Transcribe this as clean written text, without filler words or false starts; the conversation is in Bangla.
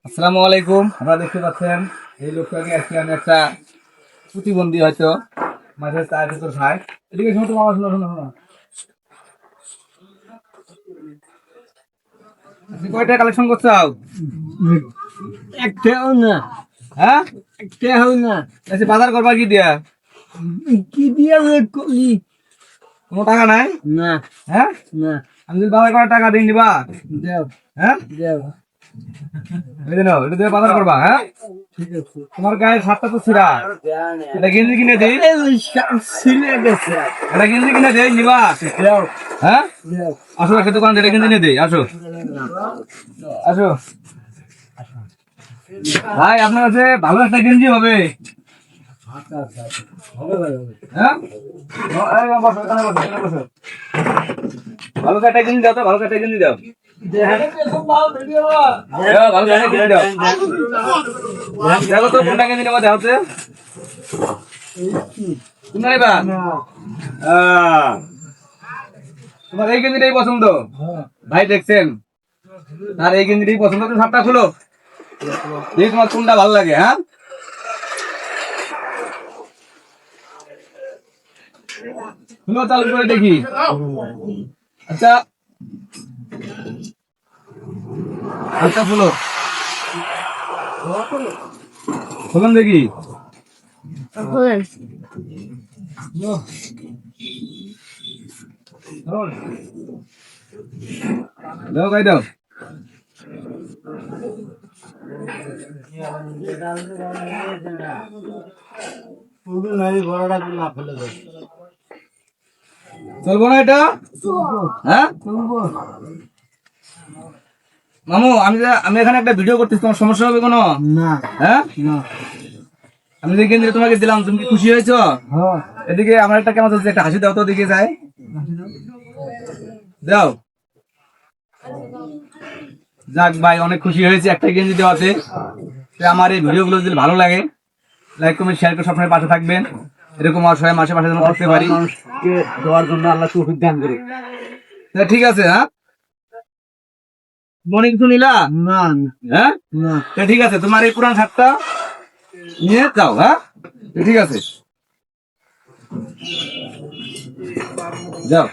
আসসালামু আলাইকুম। আপনারা দেখতে পাচ্ছেন এই লোকটাকে আজকে আমি একটা প্রতিবন্ধী হয়তো মাঝে তার ভিতর খায়। এদিকে শুনো তো মামা, শোনো শোনো শোনো। আপনি কয়টা কালেকশন করছাও? একটাও না, হ্যাঁ, একটাও না। আচ্ছা বাজার করবা কি দিয়া? কি দিয়ে যে করি? কোনো টাকা নাই? না, হ্যাঁ, না। আমি যদি বাজার করার টাকা দিই নিবা? দেও, হ্যাঁ, দেও। এই যে নাও, এটা দিয়ে বাজার করবা। হ্যাঁ, ঠিক আছে। তোমার গায়ে শার্টটা তো ছিঁড়া, এটা গেঞ্জি কিনে দিই। এই ছিলে গেছে। এটা গেঞ্জি কিনে দেই নিবা? দেও, হ্যাঁ, দেও। আসো একটা দোকান থেকে গেঞ্জি নিয়ে দেই। আসো আসো ভাই, আপনার কাছে ভালো একটা গেঞ্জি হবে? হ্যাঁ, এই বসো, এখানে বসো, এখানে বসো। ভালো একটা গেঞ্জি দাও তো, ভালো একটা গেঞ্জি দাও। দাও, ভালো একটা গেঞ্জি দাও। দেখো তো কোনটা গেঞ্জি নেবো, দাও তো। কোনটা নেবা? তোমার এই গেঞ্জিটাই পছন্দ? ভাই দেখছেন, আর এই গেঞ্জিটাই পছন্দ। তুমি শার্টটা খুলো, দেখি তোমার কোনটা ভালো লাগে। হ্যাঁ, খুলো, চালু করে দেখি। আচ্ছা আচ্ছা, খুলো, খুলুন দেখি। দাও গাই দাও। চলবো না এটা? হ্যাঁ মামু, আমি এখানে একটা ভিডিও করতেছি, তোমার সমস্যা হবে কোনো? না, হ্যাঁ, না। আমি যে গেঞ্জি তোমাকে দিলাম, তুমি কি খুশি হয়েছো? হ্যাঁ। এদিকে আমার একটা কেমন চলছে, একটা হাসি দাও তো, দিকে যায় দাও। যাক ভাই, অনেক খুশি হয়েছে একটা গেঞ্জি দেওয়াতে। তো আমার এই ভিডিওগুলো যদি ভালো লাগে, লাইক কমেন্ট শেয়ার করে সবসময় পাশে থাকবেন। এরকম অসহায় মাসে পাশে যেন থাকতে পারি। মানুষকে দেওয়ার জন্য আল্লাহ তৌফিক দান করে। তা ঠিক আছে। হ্যাঁ, মনে কিছু নিলা? না, হ্যাঁ, না। তা ঠিক আছে, তোমার এই পুরান শার্টটা নিয়ে যাও। হ্যাঁ, তা ঠিক আছে, যাও।